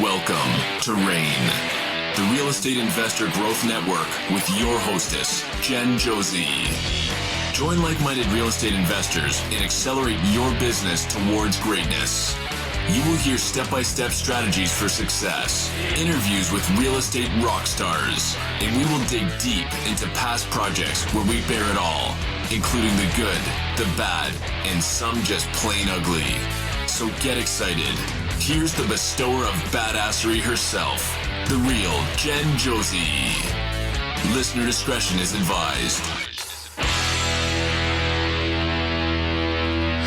Welcome to RAIN, the Real Estate Investor Growth Network with your hostess, Jen Josie. Join like-minded real estate investors and accelerate your business towards greatness. You will hear step-by-step strategies for success, interviews with real estate rock stars, and we will dig deep into past projects where we bear it all, including the good, the bad, and some just plain ugly. So get excited. Here's the bestower of badassery herself, the real Jen Josie. Listener discretion is advised.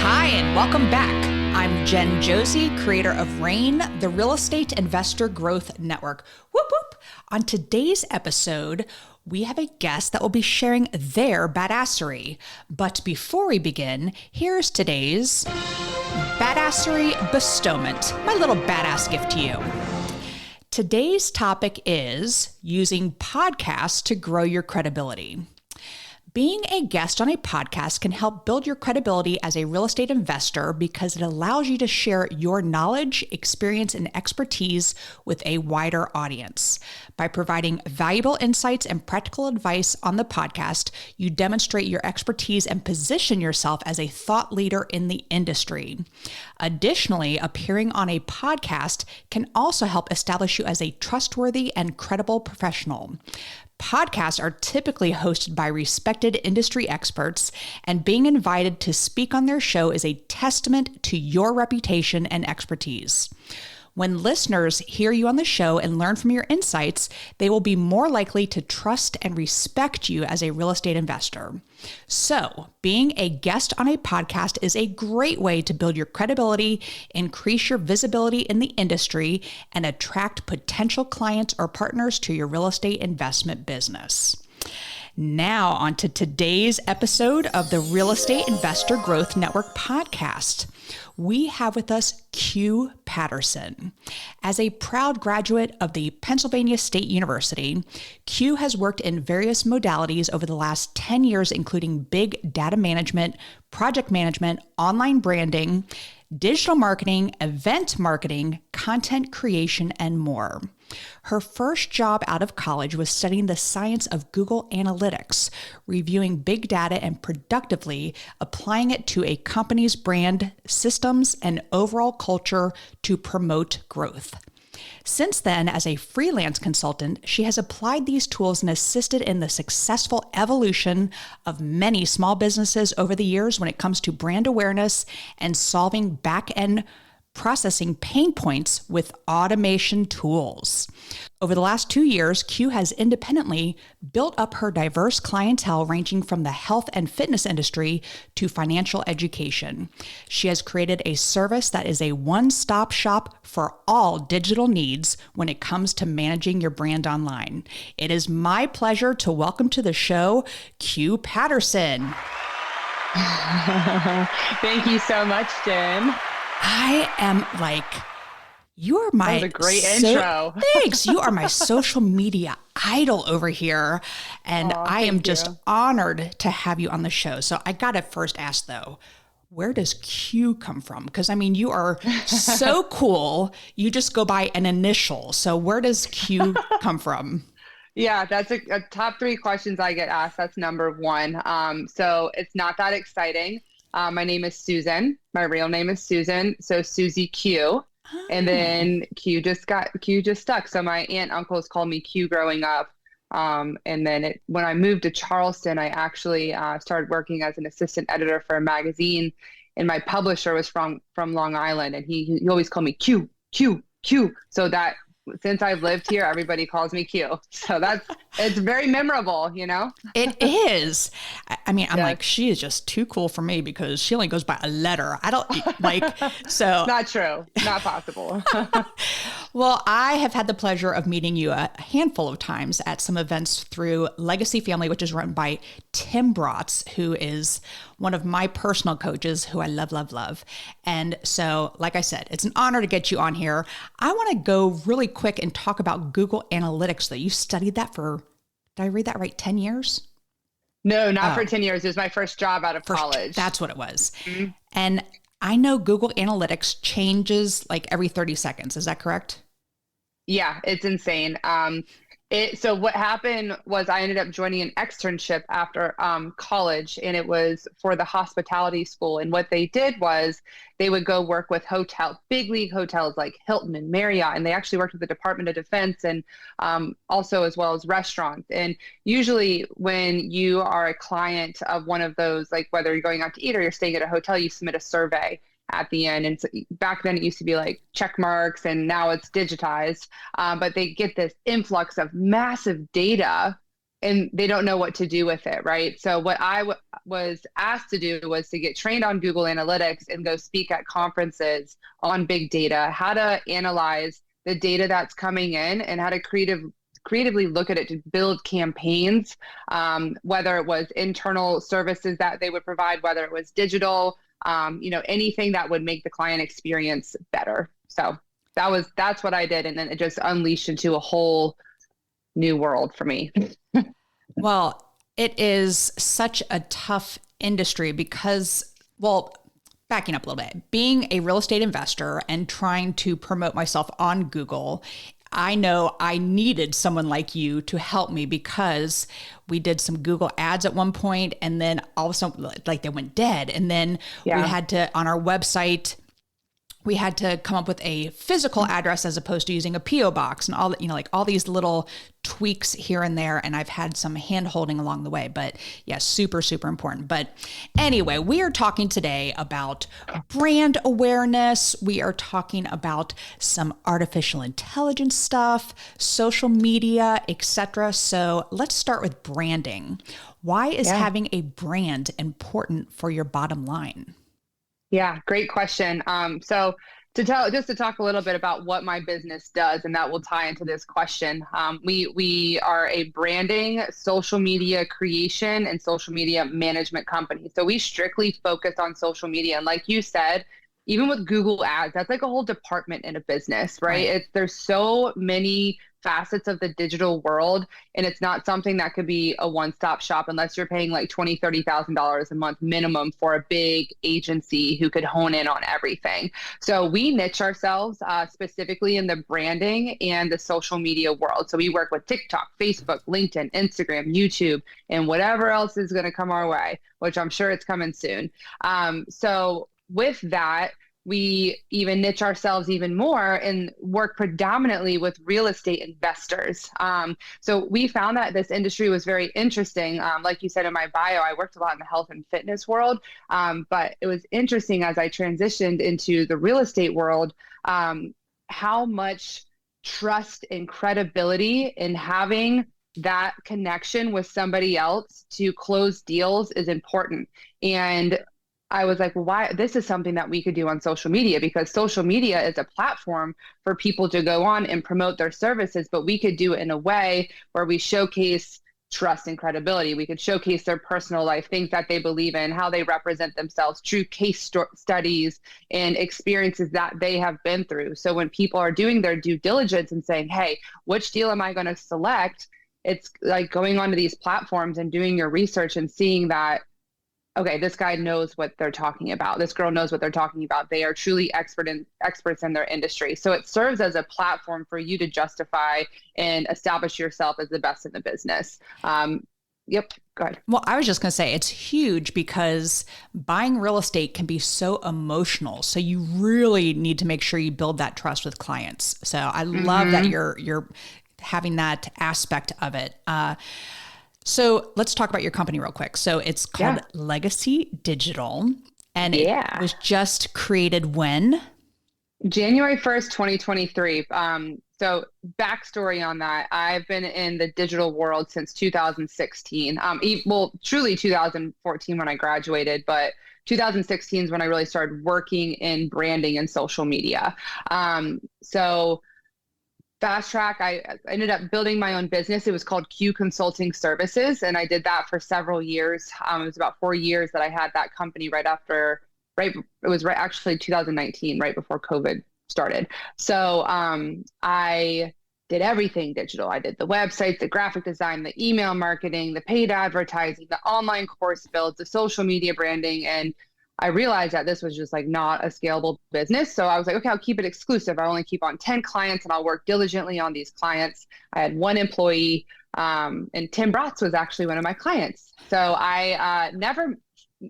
Hi, and welcome back. I'm Jen Josie, creator of RAIN, the Real Estate Investor Growth Network. Whoop, whoop. On today's episode, we have a guest that will be sharing their badassery. But before we begin, here's today's badassery bestowment, my little badass gift to you. Today's topic is using podcasts to grow your credibility. Being a guest on a podcast can help build your credibility as a real estate investor because it allows you to share your knowledge, experience, and expertise with a wider audience. By providing valuable insights and practical advice on the podcast, you demonstrate your expertise and position yourself as a thought leader in the industry. Additionally, appearing on a podcast can also help establish you as a trustworthy and credible professional. Podcasts are typically hosted by respected industry experts, and being invited to speak on their show is a testament to your reputation and expertise. When listeners hear you on the show and learn from your insights, they will be more likely to trust and respect you as a real estate investor. So, being a guest on a podcast is a great way to build your credibility, increase your visibility in the industry, and attract potential clients or partners to your real estate investment business. Now, on to today's episode of the Real Estate Investor Growth Network podcast. We have with us Q Patterson. As a proud graduate of the Pennsylvania State University, Q has worked in various modalities over the last 10 years, including big data management, project management, online branding, digital marketing, event marketing, content creation, and more. Her first job out of college was studying the science of Google Analytics, reviewing big data and productively applying it to a company's brand, systems, and overall culture to promote growth. Since then, as a freelance consultant, she has applied these tools and assisted in the successful evolution of many small businesses over the years when it comes to brand awareness and solving back-end processing pain points with automation tools. Over the last 2 years, Q has independently built up her diverse clientele ranging from the health and fitness industry to financial education. She has created a service that is a one-stop shop for all digital needs when it comes to managing your brand online. It is my pleasure to welcome to the show, Q Patterson. Thank you so much, Jen. I am like, you are my... That was a great intro. Thanks. You are my social media idol over here. And I am just honored to have you on the show. So I got to first ask, though, where does Q come from? Because, I mean, you are so cool. You just go by an initial. So where does Q come from? Yeah, that's a top 3 questions I get asked. That's number 1. So it's not that exciting. My name is Susan. My real name is Susan. So Susie Q. And then Q just stuck. So my aunt and uncles called me Q growing up. And then when I moved to Charleston, I actually started working as an assistant editor for a magazine. And my publisher was from Long Island. And he always called me Q, Q, Q. So that since I've lived here, everybody calls me Q. So it's very memorable, you know? It is. I mean, I'm like, she is just too cool for me because she only goes by a letter. I don't like, so. Not true. Not possible. Well, I have had the pleasure of meeting you a handful of times at some events through Legacy Family, which is run by Tim Bratz, who is one of my personal coaches who I love, love, love. And so, like I said, it's an honor to get you on here. I want to go really quick and talk about Google Analytics, though. You studied that for, did I read that right, 10 years? No, not for 10 years. It was my first job out of college. That's what it was. Mm-hmm. And I know Google Analytics changes like every 30 seconds. Is that correct? Yeah, it's insane. So what happened was I ended up joining an externship after college, and it was for the hospitality school. And what they did was they would go work with big league hotels like Hilton and Marriott, and they actually worked with the Department of Defense and also as well as restaurants. And usually when you are a client of one of those, like whether you're going out to eat or you're staying at a hotel, you submit a survey at the end. And so back then it used to be like check marks, and now it's digitized. But they get this influx of massive data and they don't know what to do with it, right? So what I was asked to do was to get trained on Google Analytics and go speak at conferences on big data, how to analyze the data that's coming in and how to creatively look at it to build campaigns, whether it was internal services that they would provide, whether it was digital, anything that would make the client experience better. So that's what I did. And then it just unleashed into a whole new world for me. Well, it is such a tough industry because, well, backing up a little bit, being a real estate investor and trying to promote myself on Google, I know I needed someone like you to help me because we did some Google ads at one point and then all of a sudden, like they went dead. And then we had to, on our website, we had to come up with a physical address as opposed to using a PO box and all, like all these little tweaks here and there. And I've had some hand holding along the way, but yeah, super, super important. But anyway, we are talking today about brand awareness. We are talking about some artificial intelligence stuff, social media, etc. So let's start with branding. Why is having a brand important for your bottom line? Yeah, great question. So to talk a little bit about what my business does, and that will tie into this question. We are a branding, social media creation, and social media management company. So we strictly focus on social media. And like you said, even with Google ads, that's like a whole department in a business, right? There's so many facets of the digital world, and it's not something that could be a one-stop shop unless you're paying like $20,000, $30,000 a month minimum for a big agency who could hone in on everything. So we niche ourselves specifically in the branding and the social media world. So we work with TikTok, Facebook, LinkedIn, Instagram, YouTube, and whatever else is going to come our way, which I'm sure it's coming soon. So with that, we even niche ourselves even more and work predominantly with real estate investors. So we found that this industry was very interesting. Like you said in my bio, I worked a lot in the health and fitness world, but it was interesting as I transitioned into the real estate world, how much trust and credibility in having that connection with somebody else to close deals is important. And I was like, well, why? This is something that we could do on social media, because social media is a platform for people to go on and promote their services, but we could do it in a way where we showcase trust and credibility. We could showcase their personal life, things that they believe in, how they represent themselves, true case studies and experiences that they have been through. So when people are doing their due diligence and saying, hey, which deal am I going to select? It's like going onto these platforms and doing your research and seeing that, okay, this guy knows what they're talking about. This girl knows what they're talking about. They are truly experts in their industry. So it serves as a platform for you to justify and establish yourself as the best in the business. Yep. Go ahead. Well, I was just going to say it's huge because buying real estate can be so emotional. So you really need to make sure you build that trust with clients. So I love that you're having that aspect of it. So let's talk about your company real quick. So it's called Legacy Digital, and it was just created when? January 1st, 2023. So backstory on that, I've been in the digital world since 2016. Well, truly 2014 when I graduated, but 2016 is when I really started working in branding and social media. So fast track, I ended up building my own business. It was called Q Consulting Services, and I did that for several years. It was about 4 years that I had that company actually 2019, right before COVID started. So I did everything digital. I did the websites, the graphic design, the email marketing, the paid advertising, the online course builds, the social media branding, and I realized that this was just like not a scalable business. So I was like, okay, I'll keep it exclusive. I only keep on 10 clients and I'll work diligently on these clients. I had one employee, and Tim Bratz was actually one of my clients. So I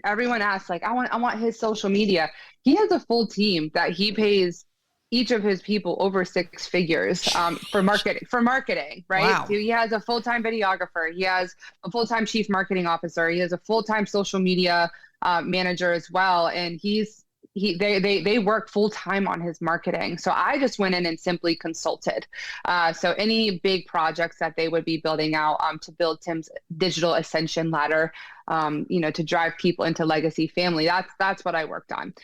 everyone asks like, I want his social media. He has a full team that he pays each of his people over 6 figures for marketing, right? Wow. So he has a full-time videographer. He has a full-time chief marketing officer. He has a full-time social media manager as well. And they work full time on his marketing. So I just went in and simply consulted. So any big projects that they would be building out to build Tim's digital ascension ladder, to drive people into legacy family. That's what I worked on.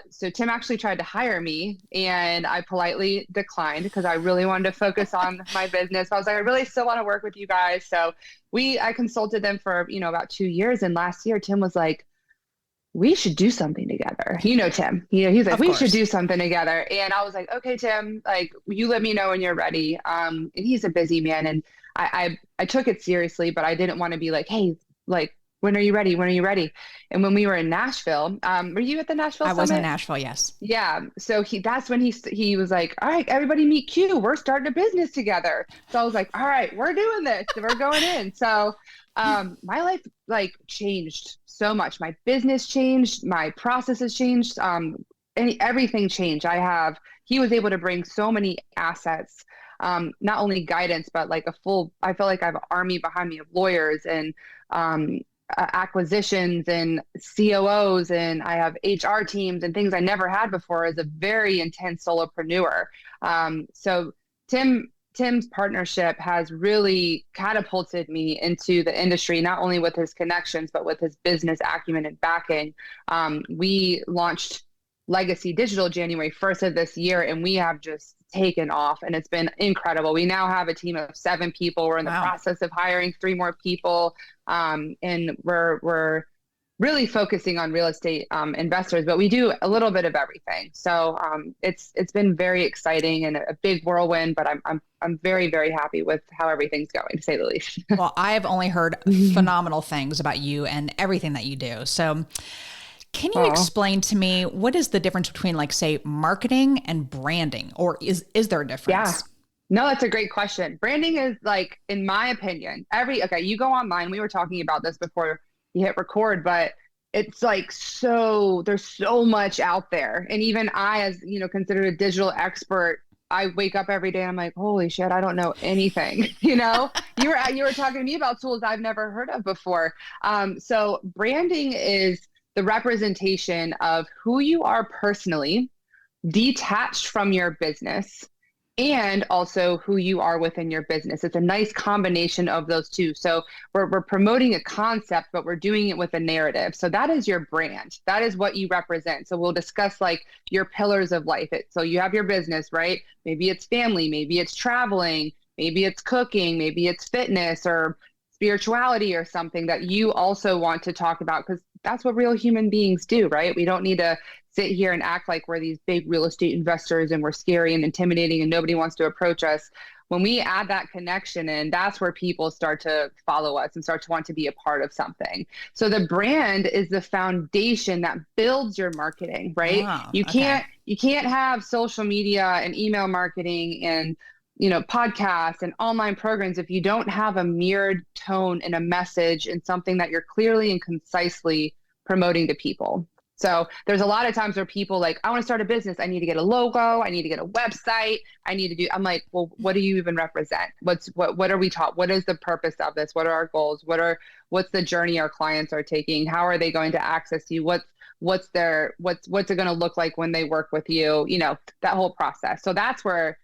So Tim actually tried to hire me and I politely declined because I really wanted to focus on my business. I was like, I really still want to work with you guys. So I consulted them for, about 2 years. And last year, Tim was like, we should do something together. Tim, he's like, we should do something together. And I was like, okay, Tim, like you let me know when you're ready. And he's a busy man. And I took it seriously, but I didn't want to be like, hey, like, when are you ready? When are you ready? And when we were in Nashville, were you at the Nashville Summit? I was in Nashville, yes. Yeah. So that's when he was like, all right, everybody meet Q. We're starting a business together. So I was like, all right, we're doing this. We're going in. So my life like changed so much. My business changed. My processes changed. Everything changed. He was able to bring so many assets, not only guidance, but like I feel like I have an army behind me of lawyers and acquisitions and COOs, and I have HR teams and things I never had before as a very intense solopreneur. So Tim's partnership has really catapulted me into the industry, not only with his connections, but with his business acumen and backing. We launched Legacy Digital January 1st of this year, and we have just taken off and it's been incredible. We now have a team of 7 people. We're in the process of hiring 3 more people. And we're really focusing on real estate investors, but we do a little bit of everything. So it's been very exciting and a big whirlwind, but I'm very, very happy with how everything's going, to say the least. Well, I've only heard phenomenal things about you and everything that you do. So can you explain to me what is the difference between, like, say, marketing and branding, or is there a difference? Yeah. No, that's a great question. Branding is, like, in my opinion, you go online. We were talking about this before you hit record, but it's like, there's so much out there. And even I, as considered a digital expert, I wake up every day and I'm like, holy shit, I don't know anything. You were talking to me about tools I've never heard of before. So branding is the representation of who you are personally, detached from your business, and also who you are within your business. It's a nice combination of those two. So we're promoting a concept, but we're doing it with a narrative. So that is your brand. That is what you represent. So we'll discuss like your pillars of life. So you have your business, right? Maybe it's family, maybe it's traveling, maybe it's cooking, maybe it's fitness or spirituality or something that you also want to talk about, because that's what real human beings do, right? We don't need to sit here and act like we're these big real estate investors and we're scary and intimidating and nobody wants to approach us. When we add that connection in, that's where people start to follow us and start to want to be a part of something. So the brand is the foundation that builds your marketing, right? You can't have social media and email marketing and podcasts and online programs if you don't have a mirrored tone and a message and something that you're clearly and concisely promoting to people. So there's a lot of times where people like, I want to start a business. I need to get a logo. I need to get a website. I'm like, well, what do you even represent? What are we taught? What is the purpose of this? What are our goals? What's the journey our clients are taking? How are they going to access you? What's it going to look like when they work with you? That whole process. So that's where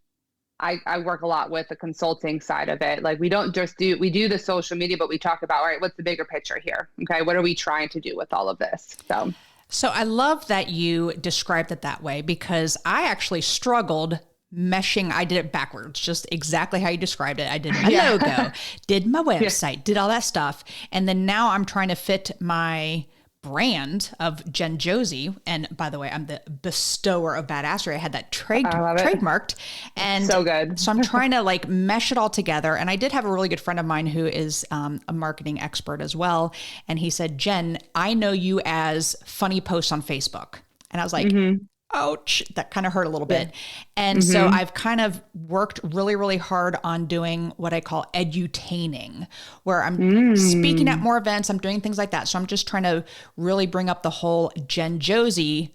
I work a lot with the consulting side of it. Like we do the social media, but we talk about, all right, what's the bigger picture here? Okay. What are we trying to do with all of this? So I love that you described it that way, because I actually struggled meshing. I did it backwards, just exactly how you described it. I did my logo, did my website, did all that stuff. And then now I'm trying to fit my brand of Jen Josie. And by the way, I'm the bestower of badassery. I had that trademarked. And so good. So I'm trying to like mesh it all together. And I did have a really good friend of mine who is a marketing expert as well. And he said, Jen, I know you as funny posts on Facebook. And I was like, ouch, that kind of hurt a little bit. And so I've kind of worked really, really hard on doing what I call edutaining, where I'm speaking at more events. I'm doing things like that. So I'm just trying to really bring up the whole Jen Josie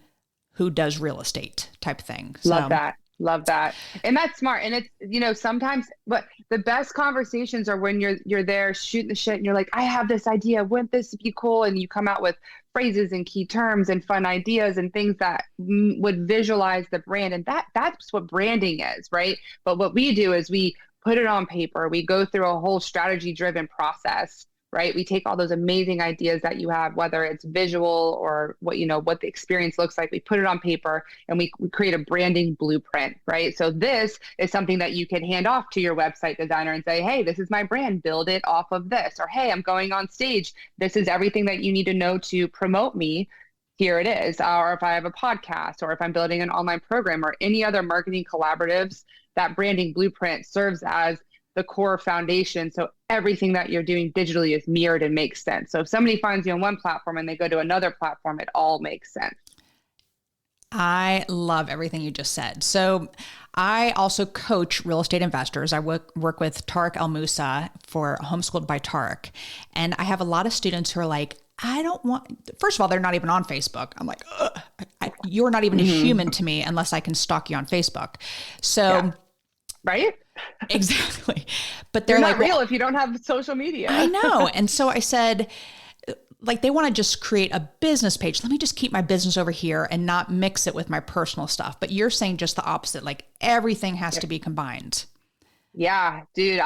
who does real estate type thing. So, Love that. And that's smart. And it's, sometimes, but the best conversations are when you're there shooting the shit and you're like, I have this idea. Wouldn't this be cool? And you come out with phrases and key terms and fun ideas and things that would visualize the brand. And that's what branding is, right? But what we do is we put it on paper. We go through a whole strategy driven process, right? We take all those amazing ideas that you have, whether it's visual or what the experience looks like. We put it on paper and we create a branding blueprint, right? So this is something that you can hand off to your website designer and say, hey, this is my brand, build it off of this. Or, hey, I'm going on stage. This is everything that you need to know to promote me. Here it is. Or if I have a podcast, or if I'm building an online program, or any other marketing collaboratives, that branding blueprint serves as the core foundation. So everything that you're doing digitally is mirrored and makes sense. So if somebody finds you on one platform and they go to another platform, it all makes sense. I love everything you just said. So I also coach real estate investors. I work with Tarek El Moussa for Homeschooled by Tarek. And I have a lot of students who are like, first of all, they're not even on Facebook. I'm like, you're not even a human to me unless I can stalk you on Facebook. So, right? Exactly. But they're You're like, not real if you don't have social media. I know. And so I said, like, they want to just create a business page. Let me just keep my business over here and not mix it with my personal stuff. But you're saying just the opposite, like everything has to be combined. Yeah, dude.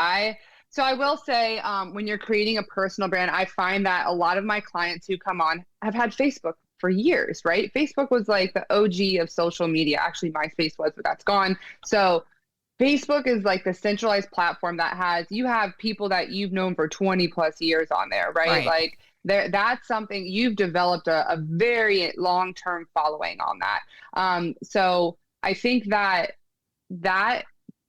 So I will say, when you're creating a personal brand, I find that a lot of my clients who come on have had Facebook for years, right? Facebook was like the OG of social media. Actually, MySpace was, but that's gone. So Facebook is like the centralized platform that you have people that you've known for 20 plus years on there, right? Like that's something you've developed a very long-term following on that. So I think that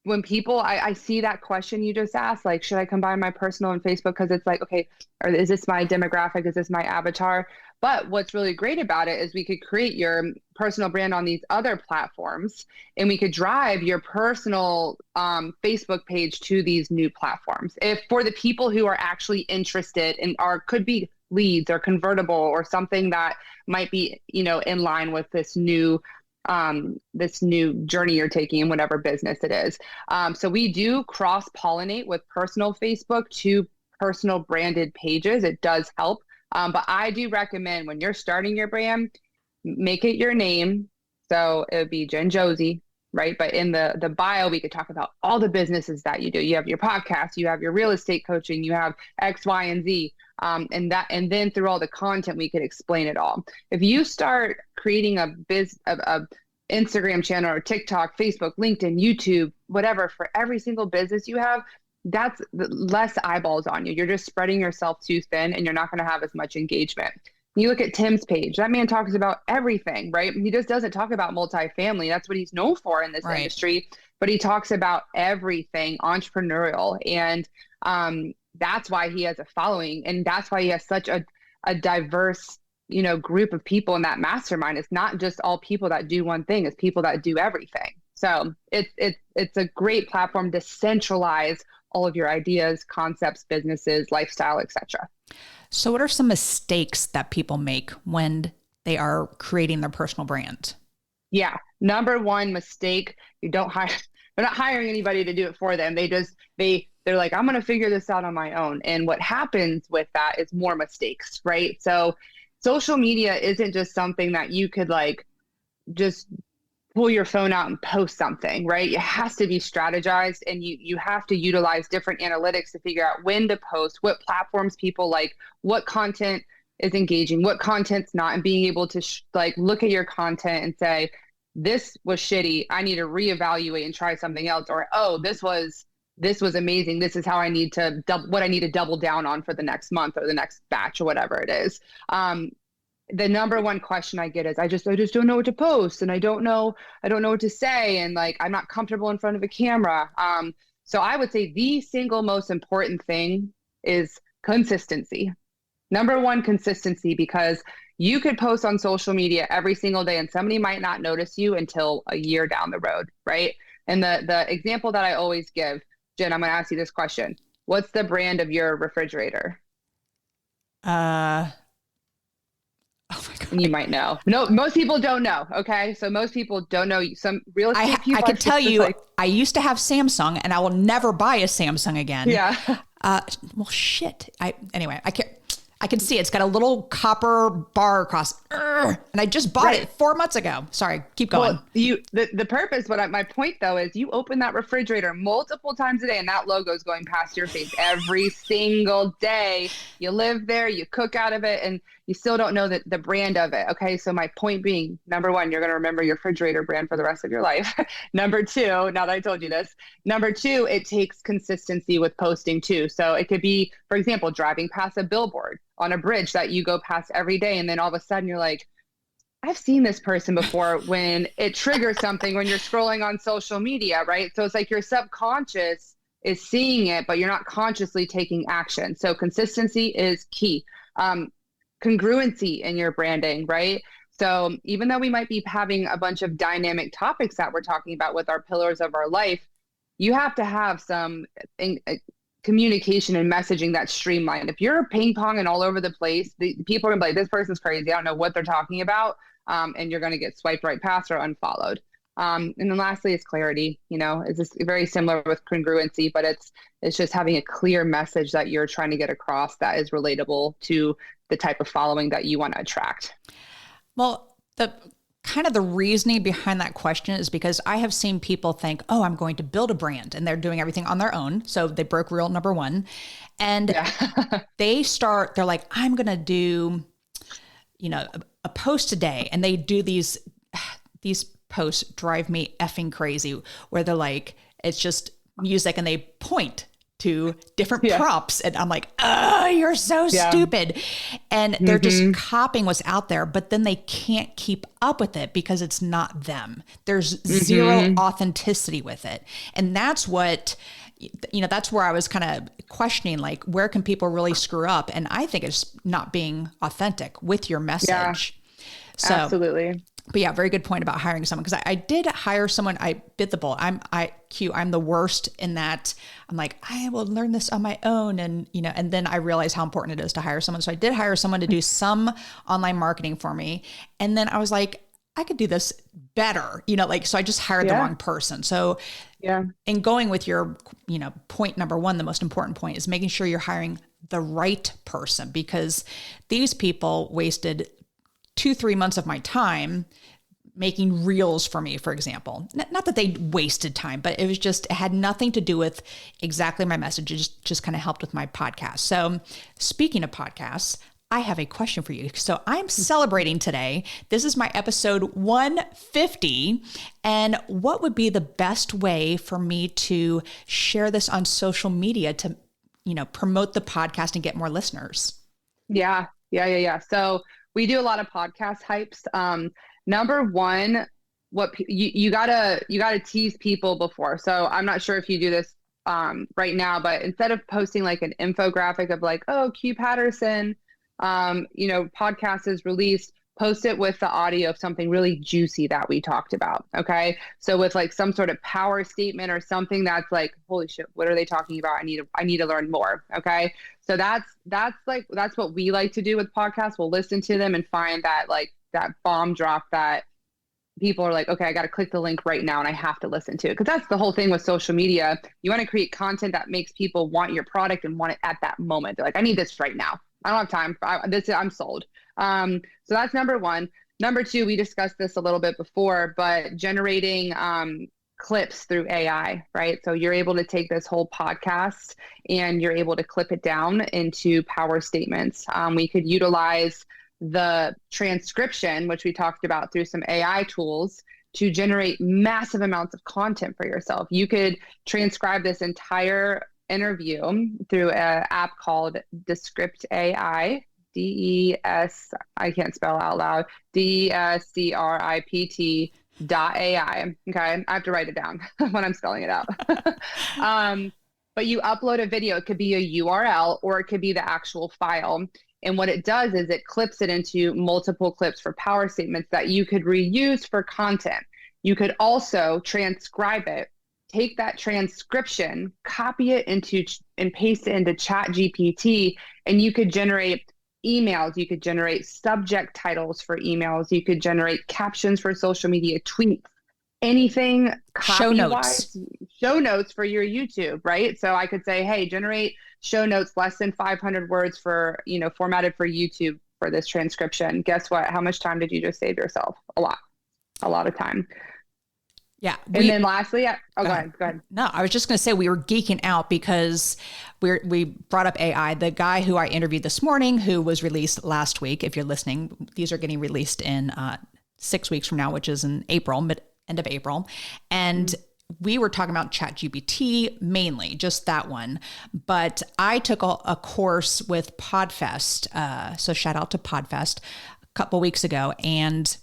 when people, I see that question you just asked, like, should I combine my personal and Facebook? Because it's like, okay, or is this my demographic? Is this my avatar? But what's really great about it is we could create your personal brand on these other platforms, and we could drive your personal Facebook page to these new platforms. If for the people who are actually interested and could be leads or convertible or something that might be, in line with this new journey you're taking in whatever business it is. So we do cross-pollinate with personal Facebook to personal branded pages. It does help. But I do recommend when you're starting your brand, make it your name. So it would be Jen Josie, right? But in the bio, we could talk about all the businesses that you do. You have your podcast, you have your real estate coaching, you have X, Y, and Z. And then through all the content, we could explain it all. If you start creating a Instagram channel or TikTok, Facebook, LinkedIn, YouTube, whatever, for every single business you have, that's less eyeballs on you. You're just spreading yourself too thin and you're not going to have as much engagement. You look at Tim's page, that man talks about everything, right? He just doesn't talk about multifamily. That's what he's known for in this industry, but he talks about everything entrepreneurial. And that's why he has a following. And that's why he has such a diverse, group of people in that mastermind. It's not just all people that do one thing, it's people that do everything. So it's a great platform to centralize all of your ideas, concepts, businesses, lifestyle, etc. So what are some mistakes that people make when they are creating their personal brand? Yeah. Number one mistake, they're not hiring anybody to do it for them. They're like, I'm going to figure this out on my own. And what happens with that is more mistakes, right? So social media isn't just something that you could like just pull your phone out and post something, right? It has to be strategized, and you have to utilize different analytics to figure out when to post, what platforms people like, what content is engaging, what content's not, and being able to look at your content and say, this was shitty, I need to reevaluate and try something else, or, oh, this was amazing, this is how I need to double down on for the next month or the next batch or whatever it is. the number one question I get is I just don't know what to post, and I don't know what to say, and like I'm not comfortable in front of a camera. So I would say the single most important thing is consistency. Number one, consistency, because you could post on social media every single day and somebody might not notice you until a year down the road, right? And the example that I always give, Jen, I'm going to ask you this question. What's the brand of your refrigerator? Oh my God. And you might know. No, most people don't know. Okay. So most people don't know. Some real estate people. I can tell you, like, I used to have Samsung and I will never buy a Samsung again. Yeah. Well, shit. Anyway, I can see it's got a little copper bar across, and I just bought it 4 months ago. Sorry, keep going. Well, the purpose, my point though, is you open that refrigerator multiple times a day and that logo is going past your face every single day. You live there, you cook out of it, and you still don't know the brand of it. Okay. So my point being, number one, you're going to remember your refrigerator brand for the rest of your life. Number two, now that I told you this, number two, it takes consistency with posting too. So it could be, for example, driving past a billboard on a bridge that you go past every day. And then all of a sudden you're like, I've seen this person before, when it triggers something when you're scrolling on social media, right? So it's like your subconscious is seeing it, but you're not consciously taking action. So consistency is key. Congruency in your branding, right? So even though we might be having a bunch of dynamic topics that we're talking about with our pillars of our life, you have to have some communication and messaging that's streamlined. If you're ping ponging all over the place, the people are gonna be like, this person's crazy, I don't know what they're talking about. And you're going to get swiped right past or unfollowed. And then lastly is clarity. It's just very similar with congruency, but it's just having a clear message that you're trying to get across that is relatable to the type of following that you want to attract. Well, the reasoning behind that question is because I have seen people think, oh, I'm going to build a brand, and they're doing everything on their own. So they broke rule number one. And they're like, I'm going to do, a post a day. And they do these posts drive me effing crazy, where they're like, it's just music and they point to different prompts. And I'm like, oh, you're so stupid. And they're just copying what's out there, but then they can't keep up with it because it's not them. There's zero authenticity with it. And that's what, that's where I was kind of questioning, like, where can people really screw up? And I think it's not being authentic with your message. Yeah, so, absolutely. But yeah, very good point about hiring someone. Because I did hire someone. I bit the bullet. I'm the worst in that. I'm like, I will learn this on my own. And, and then I realized how important it is to hire someone. So I did hire someone to do some online marketing for me. And then I was like, I could do this better, so I just hired the wrong person. So in going with your, point number one, the most important point is making sure you're hiring the right person, because these people wasted 2-3 months of my time making reels for me, for example. Not that they wasted time, but it had nothing to do with exactly my message. It just kind of helped with my podcast. So speaking of podcasts, I have a question for you. So I'm celebrating today. This is my episode 150. And what would be the best way for me to share this on social media to, promote the podcast and get more listeners? Yeah. So we do a lot of podcast hypes. Number one, you gotta tease people before. So I'm not sure if you do this right now, but instead of posting like an infographic of like, oh, Q Patterson, podcast is released, post it with the audio of something really juicy that we talked about. Okay. So with like some sort of power statement or something that's like, holy shit, what are they talking about? I need to learn more. Okay. So that's what we like to do with podcasts. We'll listen to them and find that bomb drop that people are like, okay, I got to click the link right now and I have to listen to it. Cause that's the whole thing with social media. You want to create content that makes people want your product and want it at that moment. They're like, I need this right now. I don't have time. I'm sold. So that's number one. Number two, we discussed this a little bit before, but generating clips through AI, right? So you're able to take this whole podcast and you're able to clip it down into power statements. We could utilize the transcription, which we talked about through some AI tools, to generate massive amounts of content for yourself. You could transcribe this entire interview through an app called Descript AI, I can't spell out loud, DESCRIPT.ai. Okay. I have to write it down when I'm spelling it out. But you upload a video. It could be a URL or it could be the actual file. And what it does is it clips it into multiple clips for power statements that you could reuse for content. You could also transcribe it, take that transcription, copy it into and paste it into ChatGPT, and you could generate emails. You could generate subject titles for emails. You could generate captions for social media, tweets, anything Show notes. Show notes for your YouTube, right? So I could say, hey, generate show notes less than 500 words for, formatted for YouTube for this transcription. Guess what? How much time did you just save yourself? A lot of time. Yeah. And then lastly, go ahead. No, I was just going to say we were geeking out because we brought up AI. The guy who I interviewed this morning, who was released last week, if you're listening, these are getting released in 6 weeks from now, which is in April, end of April. And we were talking about ChatGPT mainly, just that one. But I took a course with PodFest. So shout out to PodFest a couple weeks ago. And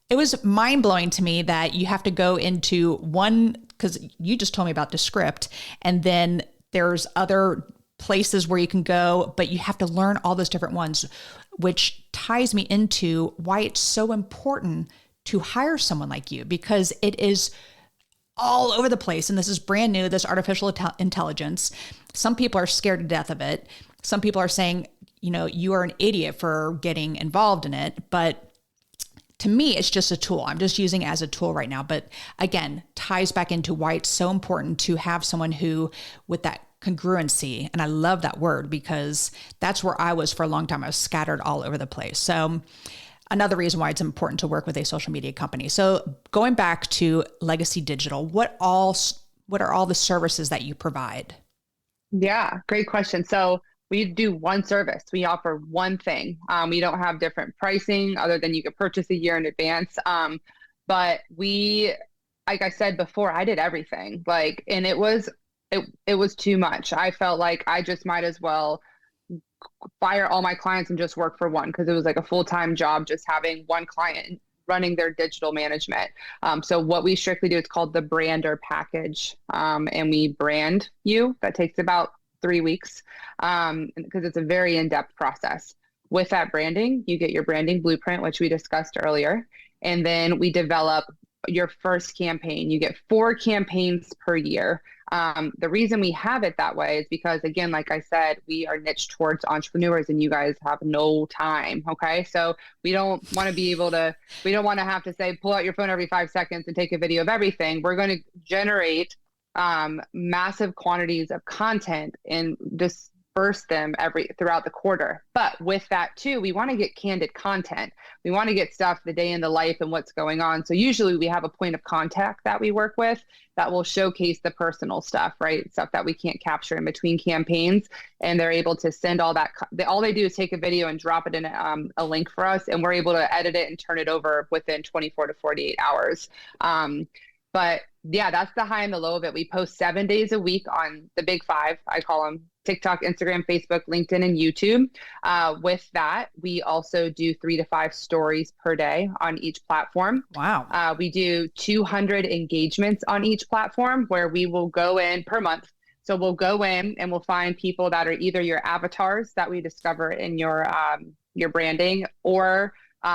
it was mind blowing to me that you have to go into one, because you just told me about Descript, and then there's other places where you can go, but you have to learn all those different ones, which ties me into why it's so important to hire someone like you, because it is all over the place. And this is brand new, this artificial intelligence. Some people are scared to death of it. Some people are saying, you are an idiot for getting involved in it. But to me, it's just a tool. I'm just using it as a tool right now. But again, ties back into why it's so important to have someone who, with that congruency, and I love that word because that's where I was for a long time. I was scattered all over the place. So another reason why it's important to work with a social media company. So going back to Legacy Digital, what are all the services that you provide? Yeah, great question. So we do one service. We offer one thing. We don't have different pricing other than you could purchase a year in advance. But like I said before, I did everything. And it was too much. I felt like I just might as well fire all my clients and just work for one, because it was like a full-time job just having one client running their digital management. So what we strictly do, it's called the brander package. And we brand you. That takes about 3 weeks because it's a very in-depth process. With that branding, you get your branding blueprint, which we discussed earlier. And then we develop your first campaign. You get 4 campaigns per year. The reason we have it that way is because, again, like I said, we are niched towards entrepreneurs and you guys have no time. Okay. So we don't want to have to say, pull out your phone every 5 seconds and take a video of everything. We're going to generate massive quantities of content and disperse them throughout the quarter. But with that too, we want to get candid content. We want to get stuff the day in the life and what's going on. So usually we have a point of contact that we work with that will showcase the personal stuff, right? Stuff that we can't capture in between campaigns. And they're able to send all that. All they do is take a video and drop it in a link for us. And we're able to edit it and turn it over within 24 to 48 hours. But yeah, that's the high and the low of it. We post 7 days a week on the big 5. I call them TikTok, Instagram, Facebook, LinkedIn, and YouTube. With that, we also do 3 to 5 stories per day on each platform. Wow. We do 200 engagements on each platform where we will go in per month. So we'll go in and we'll find people that are either your avatars that we discover in your branding, or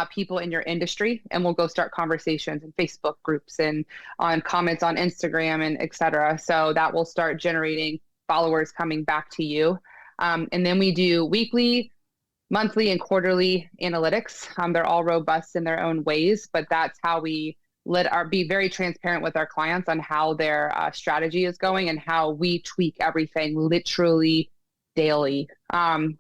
people in your industry, and we'll go start conversations in Facebook groups and on comments on Instagram and et cetera. So that will start generating followers coming back to you. And then we do weekly, monthly, and analytics. They're all robust in their own ways, but that's how we be very transparent with our clients on how their strategy is going and how we tweak everything literally daily.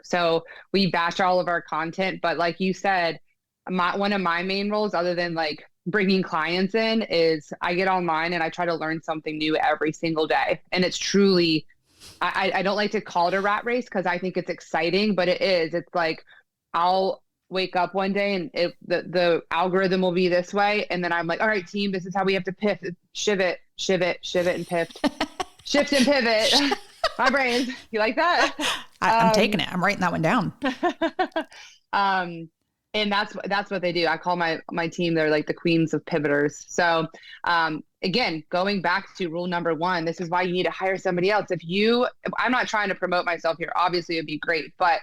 So we batch all of our content, but like you said, one of my main roles, other than like bringing clients in, is I get online and I try to learn something new every single day. And it's truly, I don't like to call it a rat race because I think it's exciting, but it is. It's like I'll wake up one day and the algorithm will be this way. And then I'm like, all right, team, this is how we have to pivot, shift it, and pivot. Shift and pivot. My brains. You like that? I'm taking it. I'm writing that one down. And that's what they do. I call my team, they're like the queens of pivoters. So again, going back to rule number one, this is why you need to hire somebody else. I'm not trying to promote myself here. Obviously it'd be great, but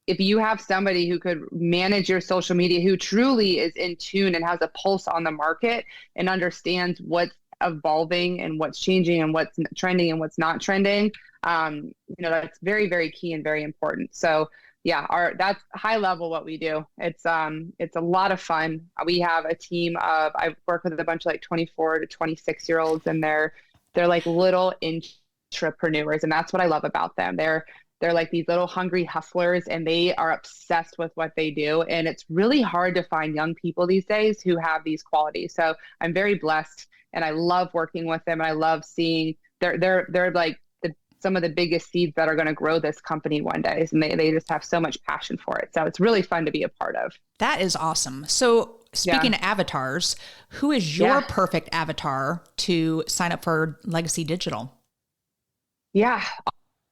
if you have somebody who could manage your social media, who truly is in tune and has a pulse on the market and understands what's evolving and what's changing and what's trending and what's not trending, that's very, very key and very important. So yeah, that's high level what we do. It's a lot of fun. We have a team of, I work with a bunch of like 24 to 26-year-olds, and they're like little entrepreneurs, and that's what I love about them. They're like these little hungry hustlers, and they are obsessed with what they do. And it's really hard to find young people these days who have these qualities. So I'm very blessed, and I love working with them. And I love seeing they're like some of the biggest seeds that are going to grow this company one day. And they just have so much passion for it. So it's really fun to be a part of. That is awesome. So speaking of avatars, who is your perfect avatar to sign up for Legacy Digital? Yeah.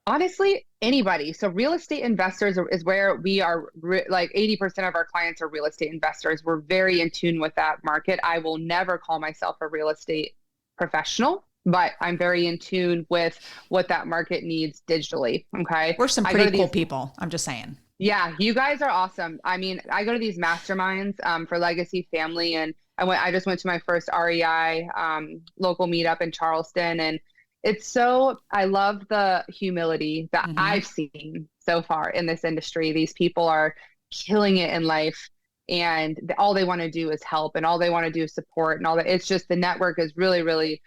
Honestly, anybody. So real estate investors is where we are, like 80% of our clients are real estate investors. We're very in tune with that market. I will never call myself a real estate professional, but I'm very in tune with what that market needs digitally. Okay. We're some pretty cool people. I'm just saying. Yeah, you guys are awesome. I mean, I go to these masterminds for Legacy Family, and I just went to my first REI local meetup in Charleston, and I love the humility that I've seen so far in this industry. These people are killing it in life, and all they want to do is help, and all they want to do is support, and all that. It's just, the network is really, really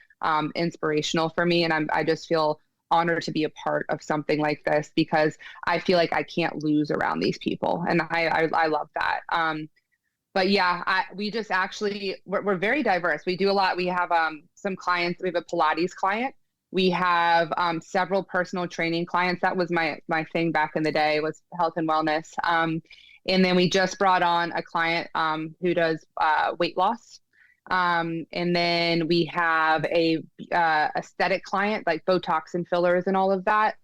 inspirational for me. And I just feel honored to be a part of something like this, because I feel like I can't lose around these people. And I love that. But yeah, we're very diverse. We do a lot. We have some clients. We have a Pilates client. We have several personal training clients. That was my thing back in the day, was health and wellness. And then we just brought on a client who does weight loss. And then we have a aesthetic client, like Botox and fillers and all of that.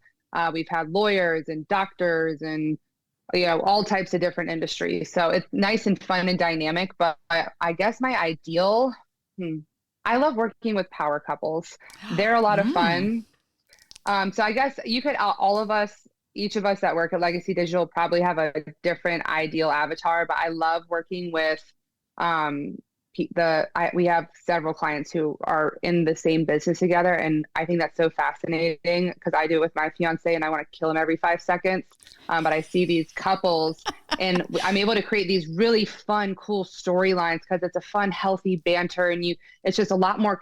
We've had lawyers and doctors and all types of different industries. So it's nice and fun and dynamic. But I guess my ideal, I love working with power couples. They're a lot of fun. So I guess you could, each of us that work at Legacy Digital probably have a different ideal avatar, but I love working with we have several clients who are in the same business together. And I think that's so fascinating, because I do it with my fiance and I want to kill him every 5 seconds. But I see these couples and I'm able to create these really fun, cool storylines, because it's a fun, healthy banter. And it's just a lot more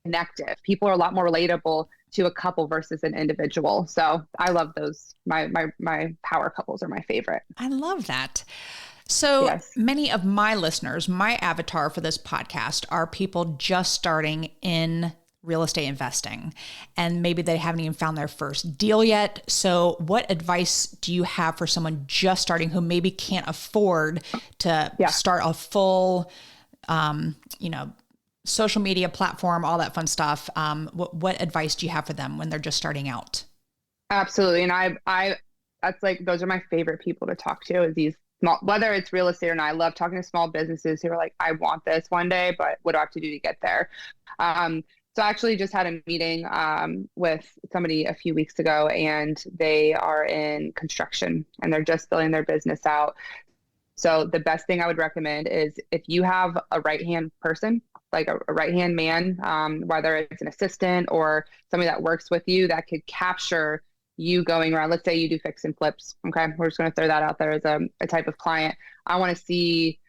connective. People are a lot more relatable to a couple versus an individual. So I love those. My power couples are my favorite. I love that. So many of my listeners, my avatar for this podcast, are people just starting in real estate investing, and maybe they haven't even found their first deal yet. So what advice do you have for someone just starting who maybe can't afford to start a full, social media platform, all that fun stuff? What advice do you have for them when they're just starting out? Absolutely. And that's like, those are my favorite people to talk to, is these small, whether it's real estate or not. I love talking to small businesses who are like, I want this one day, but what do I have to do to get there? So I actually just had a meeting with somebody a few weeks ago, and they are in construction and they're just building their business out. So the best thing I would recommend is, if you have a right-hand person, like a right-hand man, whether it's an assistant or somebody that works with you that could capture you going around. Let's say you do fix and flips. Okay. We're just going to throw that out there as a type of client. I want to see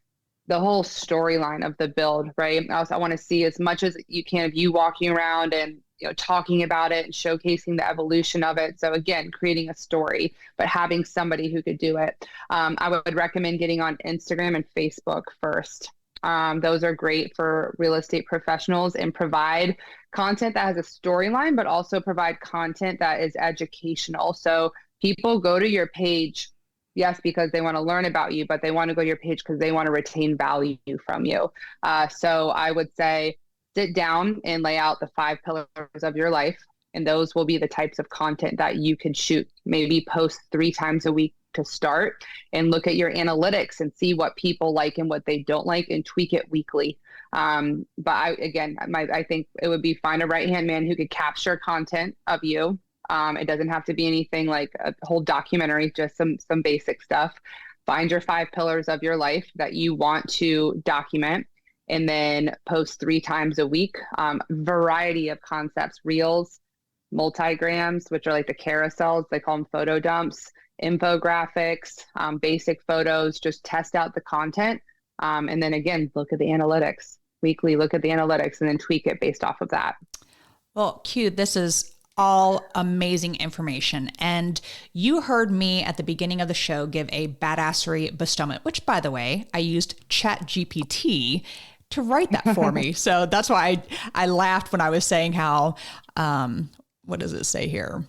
the whole storyline of the build, right? I want to see as much as you can of you walking around and talking about it and showcasing the evolution of it. So again, creating a story, but having somebody who could do it. I would recommend getting on Instagram and Facebook first. Those are great for real estate professionals, and provide content that has a storyline, but also provide content that is educational. So people go to your page, yes, because they want to learn about you, but they want to go to your page because they want to retain value from you. So I would say, sit down and lay out the 5 pillars of your life And those will be the types of content that you can shoot. Maybe post 3 times a week to start, and look at your analytics and see what people like and what they don't like, and tweak it weekly. But I think it would be find a right-hand man who could capture content of you. It doesn't have to be anything like a whole documentary, just some basic stuff. Find your 5 pillars of your life that you want to document, and then post 3 times a week. Variety of concepts, reels, multigrams, which are like the carousels, they call them photo dumps, infographics, basic photos. Just test out the content. And then again, look at the analytics weekly, look at the analytics, and then tweak it based off of that. Well, Q, this is all amazing information. And you heard me at the beginning of the show give a badassery bestowment, which, by the way, I used ChatGPT to write that for me. So that's why I laughed when I was saying how, what does it say here?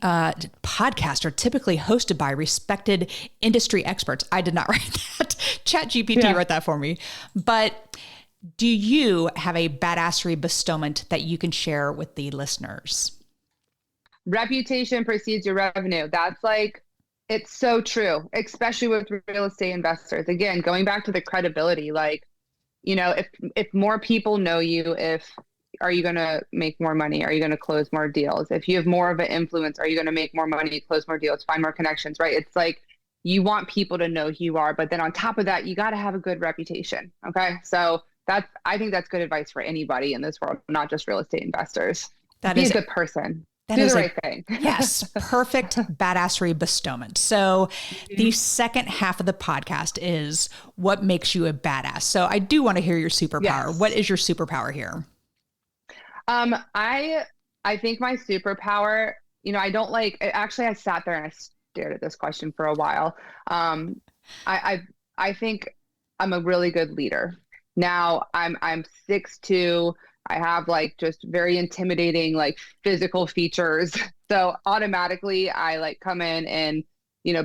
Podcasts are typically hosted by respected industry experts. I did not write that. ChatGPT wrote that for me. But do you have a badassery bestowment that you can share with the listeners? Reputation precedes your revenue. That's like, it's so true, especially with real estate investors. Again, going back to the credibility, like, if more people know you, are you going to make more money? Are you going to close more deals? If you have more of an influence, are you going to make more money, close more deals, find more connections, right? It's like, you want people to know who you are, but then on top of that, you got to have a good reputation. Okay. So I think that's good advice for anybody in this world, not just real estate investors. Be a good person. Do the right thing. Yes. Perfect badassery bestowment. So the second half of the podcast is what makes you a badass. So I do want to hear your superpower. Yes. What is your superpower here? I think my superpower, I don't like, actually I sat there and I stared at this question for a while. I think I'm a really good leader. Now I'm 6'2". I have like just very intimidating, like physical features. So automatically I like come in and,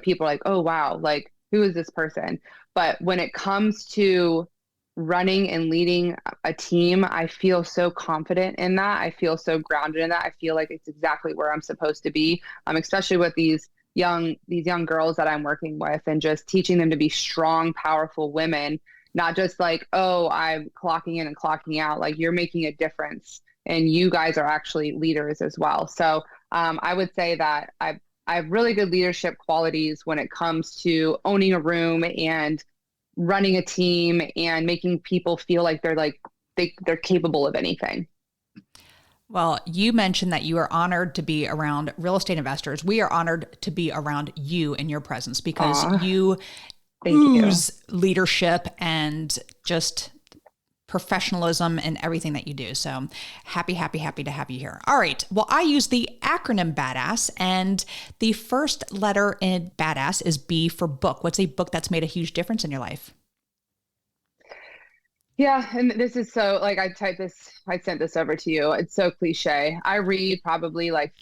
people are like, oh, wow, like who is this person? But when it comes to running and leading a team, I feel so confident in that. I feel so grounded in that. I feel like it's exactly where I'm supposed to be. Especially with these young girls that I'm working with, and just teaching them to be strong, powerful women, not just like, oh, I'm clocking in and clocking out. Like, you're making a difference, and you guys are actually leaders as well. So I would say that I have really good leadership qualities when it comes to owning a room and running a team and making people feel like they're capable of anything. Well, you mentioned that you are honored to be around real estate investors. We are honored to be around you in your presence, because you ooze leadership and just professionalism and everything that you do. So happy to have you here. All right. Well, I use the acronym BADASS, and the first letter in BADASS is B for book. What's a book that's made a huge difference in your life? Yeah. And this is so, like, I sent this over to you. It's so cliche. I read probably like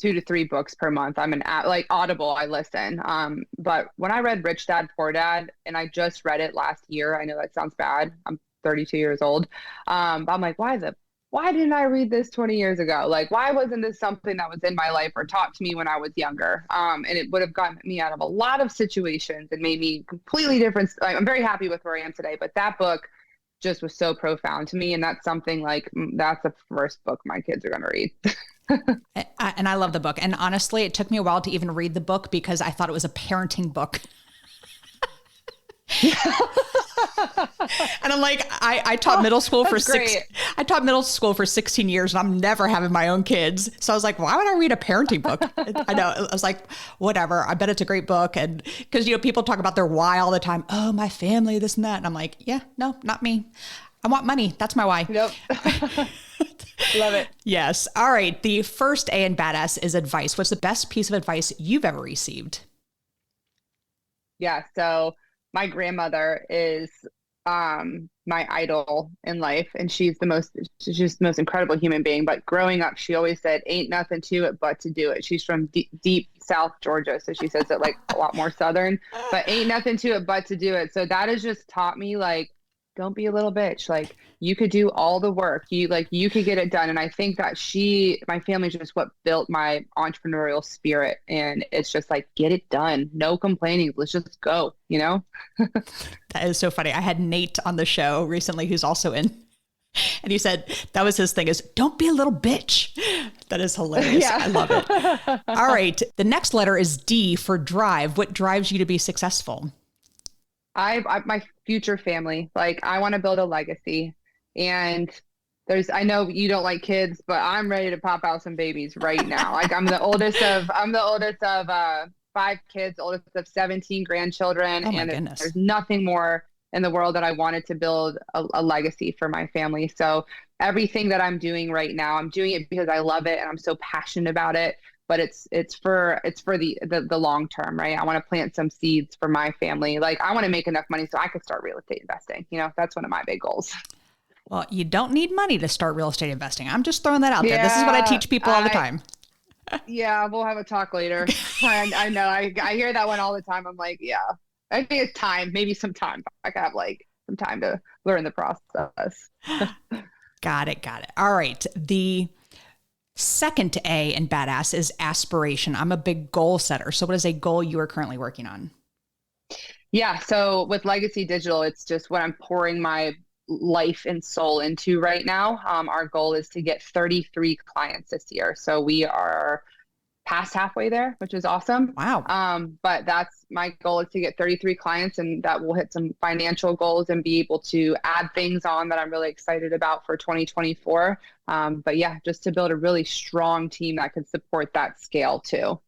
2 to 3 books per month. I'm like Audible, I listen. But when I read Rich Dad, Poor Dad, and I just read it last year, I know that sounds bad. I'm 32 years old. But I'm like, why didn't I read this 20 years ago? Like, why wasn't this something that was in my life or taught to me when I was younger? And it would have gotten me out of a lot of situations and made me completely different. I'm very happy with where I am today, but that book just was so profound to me. And that's something like, that's the first book my kids are going to read. And I love the book. And honestly, it took me a while to even read the book because I thought it was a parenting book. And I'm like, I taught middle school for I taught middle school for 16 years, and I'm never having my own kids. So I was like, why would I read a parenting book? I know. I was like, whatever. I bet it's a great book. And because, people talk about their why all the time. Oh, my family, this and that. And I'm like, yeah, no, not me. I want money. That's my why. Nope. Love it. Yes. All right. The first A in BADASS is advice. What's the best piece of advice you've ever received? Yeah. So my grandmother is my idol in life, and she's the most incredible human being. But growing up, she always said, ain't nothing to it but to do it. She's from deep South Georgia, so she says it like a lot more Southern, but ain't nothing to it but to do it. So that has just taught me, like, don't be a little bitch. Like you could do all the work. You could get it done. And I think that my family is just what built my entrepreneurial spirit. And it's just like, get it done. No complaining. Let's just go, you know? That is so funny. I had Nate on the show recently, who's also in, and he said that was his thing is don't be a little bitch. That is hilarious. Yeah. I love it. All right. The next letter is D for drive. What drives you to be successful? My future family. Like I want to build a legacy, and I know you don't like kids, but I'm ready to pop out some babies right now. Like I'm the oldest of 5 kids, oldest of 17 grandchildren. Oh my and goodness. There's nothing more in the world that I wanted to build a legacy for my family. So everything that I'm doing right now, I'm doing it because I love it and I'm so passionate about it. But it's for the long term, right? I want to plant some seeds for my family. Like I want to make enough money so I could start real estate investing. You know, that's one of my big goals. Well, you don't need money to start real estate investing. I'm just throwing that out there. This is what I teach people all the time. Yeah, we'll have a talk later. I know. I hear that one all the time. I'm like, yeah, I think it's time, maybe some time. I could have like some time to learn the process. Got it. All right. The second A in badass is aspiration. I'm a big goal setter. So what is a goal you are currently working on? Yeah. So with Legacy Digital, it's just what I'm pouring my life and soul into right now. Our goal is to get 33 clients this year. So we are past halfway there, which is awesome. Wow. But that's my goal is to get 33 clients, and that will hit some financial goals and be able to add things on that I'm really excited about for 2024. But yeah, just to build a really strong team that can support that scale too.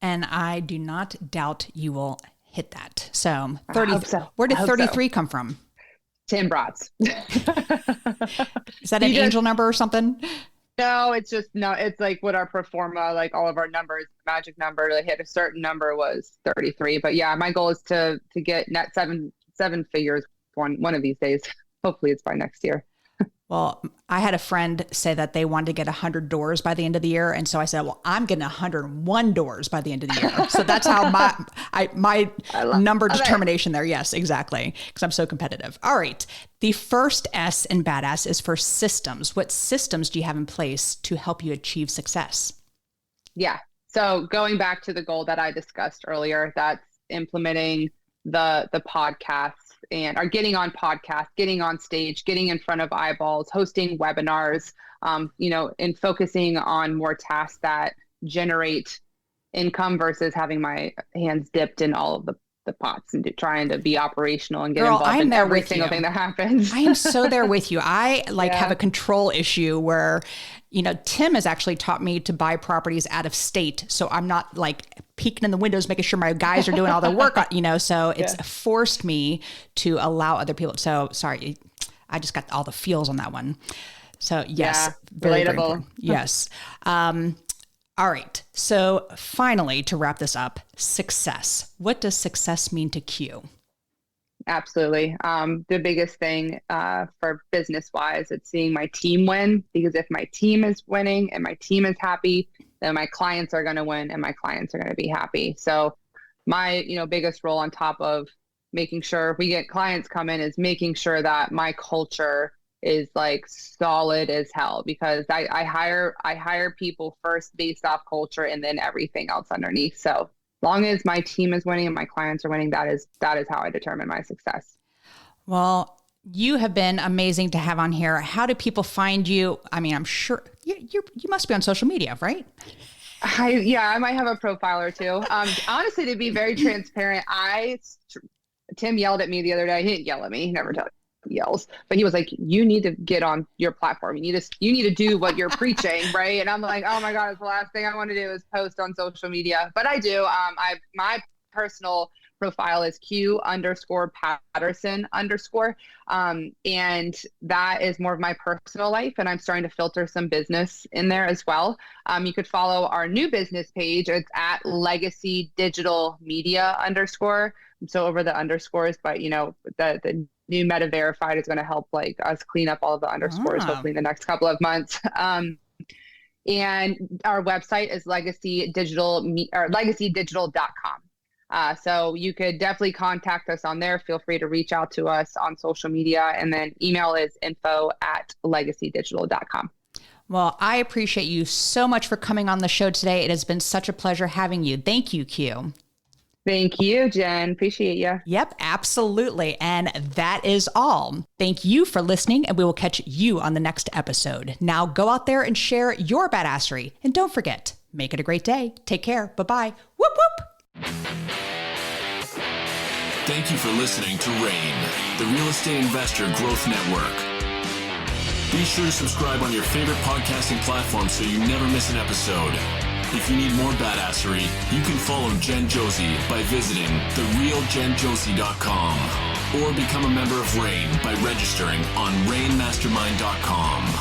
And I do not doubt you will hit that. So 30, so. Where did 33 come from? Tim Bratz. Is that an angel number or something? No, it's like what our pro forma, like all of our numbers, magic number to hit a certain number was 33. But yeah, my goal is to get net seven figures one of these days. Hopefully it's by next year. Well, I had a friend say that they wanted to get 100 doors by the end of the year. And so I said, well, I'm getting 101 doors by the end of the year. So that's how my number determination there. Yes, exactly. Because I'm so competitive. All right. The first S in badass is for systems. What systems do you have in place to help you achieve success? Yeah. So going back to the goal that I discussed earlier, that's implementing the podcasts and are getting on podcasts, getting on stage, getting in front of eyeballs, hosting webinars, and focusing on more tasks that generate income versus having my hands dipped in all of the pots and trying to be operational and get involved in every single thing that happens. I am so there with you. I have a control issue where, Tim has actually taught me to buy properties out of state. So I'm not like peeking in the windows, making sure my guys are doing all their work, so it's forced me to allow other people. So sorry, I just got all the feels on that one. So yes, very, very important. Yes. All right. So finally, to wrap this up, success. What does success mean to Q? Absolutely. The biggest thing for business wise, it's seeing my team win, because if my team is winning and my team is happy, then my clients are going to win and my clients are going to be happy. So my, biggest role on top of making sure we get clients come in is making sure that my culture is like solid as hell, because I hire people first based off culture and then everything else underneath. So long as my team is winning and my clients are winning, that is how I determine my success. Well, you have been amazing to have on here. How do people find you? I mean, I'm sure you must be on social media, right? I might have a profile or two. Honestly, to be very transparent, Tim yelled at me the other day. He didn't yell at me. He never yells, but he was like, you need to get on your platform. You need to do what you're preaching, right? And I'm like, oh my God, it's the last thing I want to do is post on social media. But I do. My personal profile is Q_Patterson_. And that is more of my personal life. And I'm starting to filter some business in there as well. You could follow our new business page. It's at Legacy Digital Media _. So over the underscores, but the new Meta Verified is going to help like us clean up all of the underscores, hopefully in the next couple of months. And our website is legacydigital.com. So you could definitely contact us on there. Feel free to reach out to us on social media. And then email is info@legacydigital.com. Well, I appreciate you so much for coming on the show today. It has been such a pleasure having you. Thank you, Q. Thank you, Jen. Appreciate you. Yep, absolutely. And that is all. Thank you for listening, and we will catch you on the next episode. Now go out there and share your badassery. And don't forget, make it a great day. Take care. Bye-bye. Whoop, whoop. Thank you for listening to RAIN, the Real Estate Investor Growth Network. Be sure to subscribe on your favorite podcasting platform so you never miss an episode. If you need more badassery, you can follow Jen Josie by visiting therealjenjosie.com or become a member of RAIN by registering on rainmastermind.com.